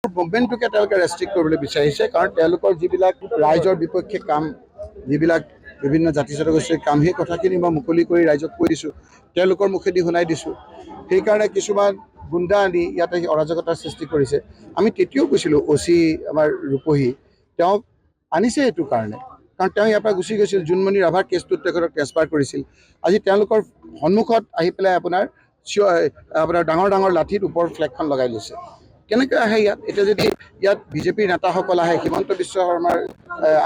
মুভমেণ্টটোকে তেওঁলোকে ৰেষ্ট্ৰিক্ট কৰিবলৈ বিচাৰিছে কাৰণ তেওঁলোকৰ যিবিলাক ৰাইজৰ বিপক্ষে কাম যিবিলাক বিভিন্ন জাতি জনগোষ্ঠীৰ কাম সেই কথাখিনি মই মুকলি কৰি ৰাইজক কৈ দিছোঁ, তেওঁলোকৰ মুখেদি শুনাই দিছোঁ। সেইকাৰণে কিছুমান গুণ্ডা আনি ইয়াতে অৰাজকতাৰ সৃষ্টি কৰিছে। আমি তেতিয়াও কৈছিলোঁ OC আমাৰ ৰূপহী তেওঁক আনিছে এইটো কাৰণে, কাৰণ তেওঁ ইয়াৰ পৰা গুচি গৈছিল, জোনমণি ৰাভাৰ কেছটোত তেখেতক ট্ৰেন্সফাৰ কৰিছিল। আজি তেওঁলোকৰ সন্মুখত আহি পেলাই আপোনাৰ ডাঙৰ ডাঙৰ লাঠিত ওপৰ ফ্লেগখন লগাই লৈছে। কেনেকৈ আহে ইয়াত? এতিয়া যদি ইয়াত বিজেপিৰ নেতাসকল আহে, হিমন্ত বিশ্ব শৰ্মাৰ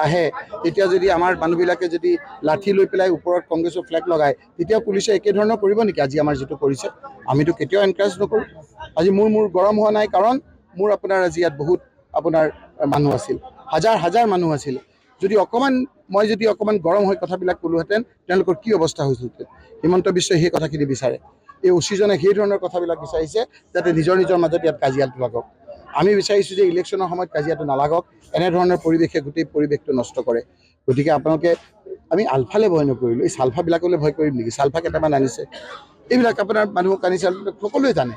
আহে, তেতিয়া যদি আমাৰ মানুহবিলাকে যদি লাঠি লৈ পেলাই ওপৰত কংগ্ৰেছৰ ফ্লেগ লগায়, তেতিয়া পুলিচে একেধৰণৰ কৰিব নেকি? আজি আমাৰ যিটো কৰিছে আমিতো কেতিয়াও এনকাৰেজ নকৰোঁ। আজি মোৰ গৰম হোৱা নাই, কাৰণ মোৰ আপোনাৰ আজি ইয়াত বহুত আপোনাৰ মানুহ আছিল, হাজাৰ হাজাৰ মানুহ আছিল। মই যদি অকণমান গৰম হৈ কথাবিলাক ক'লোহেঁতেন, তেওঁলোকৰ কি অৱস্থা হৈছিলহেঁতেন? হিমন্ত বিশ্বই সেই কথাখিনি বিচাৰে। এই OC-জনে সেই ধৰণৰ কথাবিলাক বিচাৰিছে যাতে নিজৰ মাজত ইয়াত কাজিয়াটো লাগক। আমি বিচাৰিছোঁ যে ইলেকশ্যনৰ সময়ত কাজিয়াটো নালাগক, এনেধৰণৰ পৰিৱেশে গোটেই পৰিৱেশটো নষ্ট কৰে। গতিকে আপোনালোকে আমি আলফালৈ ভয় নকৰিলোঁ, এই চালফাবিলাকলৈ ভয় কৰিম নেকি? চালফা কেইটামান আনিছে, এইবিলাক আপোনাৰ মানুহক আনিছে, সকলোৱে জানে।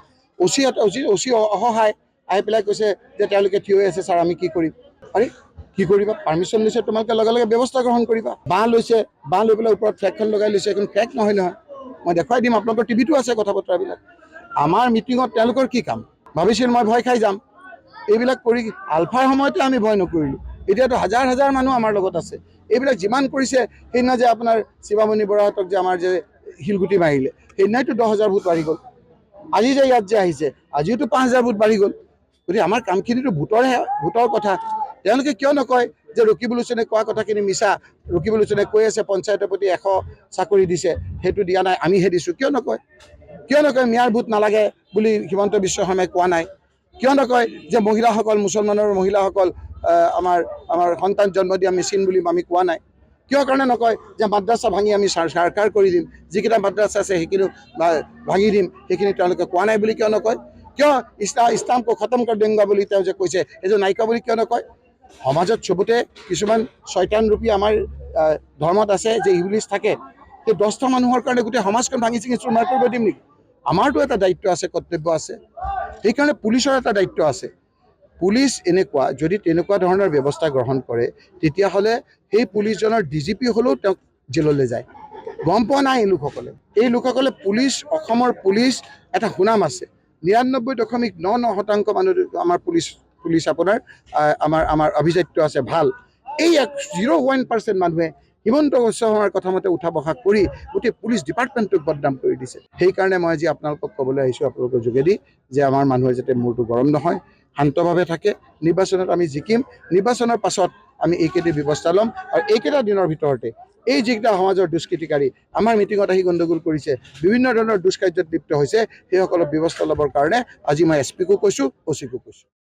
OC অসহায় আহি পেলাই কৈছে যে তেওঁলোকে থিয় হৈ আছে, ছাৰ আমি কি কৰিম? আৰে কি কৰিবা? পাৰ্মিশ্যন লৈছে, তোমালোকে লগে লগে ব্যৱস্থা গ্ৰহণ কৰিবা। বাঁহ লৈছে, বাঁহ লৈ পেলাই ওপৰত ফ্লেগখন লগাই লৈছে, এখন ফ্লেগ নহয়। মই দেখুৱাই দিম, আপোনালোকৰ টিভিটো আছে কথা বতৰাবিলাক। আমাৰ মিটিঙত তেওঁলোকৰ কি কাম? ভাবিছিল মই ভয় খাই যাম। এইবিলাক কৰি আলফাৰ সময়তে আমি ভয় নকৰিলোঁ, এতিয়াতো হাজাৰ হাজাৰ মানুহ আমাৰ লগত আছে। এইবিলাক যিমান কৰিছে, সেইদিনা যে আপোনাৰ শিৱামণি বৰাহঁতক যে আমাৰ যে শিলগুটি মাৰিলে, সেইদিনাইতো 10,000 ভোট বাঢ়ি গ'ল। আজি যে ইয়াত যে আহিছে, আজিওতো 5,000 ভোট বাঢ়ি গ'ল। গতিকে আমাৰ কামখিনিতো ভোটৰ কথা। তেওঁলোকে কিয় নকয় যে ৰকিবুল হুছেইনে কোৱা কথাখিনি মিছা? ৰকিবুল হুছেইনে কৈ আছে পঞ্চায়তৰ প্ৰতি 100 চাকৰি দিছে, সেইটো দিয়া নাই, আমিহে দিছোঁ। কিয় নকয় মিয়াৰ ভোট নালাগে বুলি হিমন্ত বিশ্ব শৰ্মাই কোৱা নাই? কিয় নকয় যে মহিলাসকল, মুছলমানৰ মহিলাসকল আমাৰ সন্তান জন্ম দিয়া মেচিন বুলি আমি কোৱা নাই? কিয় কাৰণে নকয় যে মাদ্ৰাছা ভাঙি আমি চৰকাৰ কৰি দিম, যিকেইটা মাদ্ৰাছা আছে সেইখিনি ভাঙি দিম, সেইখিনি তেওঁলোকে কোৱা নাই বুলি কিয় নকয়? কিয় ইছলামকো খতম কৰ দেংগা বুলি তেওঁ যে কৈছে, সেইটো নাইকা বুলি কিয় নকয়? সমাজত চবতে কিছুমান শয়তান ৰূপী আমাৰ ধৰ্মত আছে যে ইবলিছ থাকে, সেই 10টা মানুহৰ কাৰণে গোটেই সমাজখন ভাঙি চিঙি চুৰমাৰ কৰিব দিম নেকি? আমাৰতো এটা দায়িত্ব আছে, কৰ্তব্য আছে। সেইকাৰণে পুলিচৰ এটা দায়িত্ব আছে। পুলিচ এনেকুৱা, যদি তেনেকুৱা ধৰণৰ ব্যৱস্থা গ্ৰহণ কৰে, তেতিয়াহ'লে সেই পুলিচজনৰ DGP হ'লেও তেওঁক জেললৈ যায়। গম পোৱা নাই এই লোকসকলে পুলিচ, অসমৰ পুলিচ এটা সুনাম আছে। 99.99% মানুহ আমাৰ পুলিচ আপোনাৰ আমাৰ অভিজাত্য আছে ভাল। এই 0.1% মানুহে হিমন্ত বিশ্ব শৰ্মাৰ কথা মতে উঠা বসা কৰি গোটেই পুলিচ ডিপাৰ্টমেণ্টটোক বদনাম কৰি দিছে। সেইকাৰণে মই আজি আপোনালোকক ক'বলৈ আহিছোঁ, আপোনালোকৰ যোগেদি, যে আমাৰ মানুহে যাতে মূৰটো গৰম নহয়, শান্তভাৱে থাকে। নিৰ্বাচনত আমি জিকিম, নিৰ্বাচনৰ পাছত আমি এইকেইটা ব্যৱস্থা ল'ম। আৰু এইকেইটা দিনৰ ভিতৰতে এই যিকেইটা সমাজৰ দুষ্কৃতিকাৰী আমাৰ মিটিঙত আহি গণ্ডগোল কৰিছে, বিভিন্ন ধৰণৰ দুষ্কাৰ্যত লিপ্ত হৈছে, সেইসকলক ব্যৱস্থা ল'বৰ কাৰণে আজি মই SP-কো কৈছোঁ, OC-কো কৈছোঁ।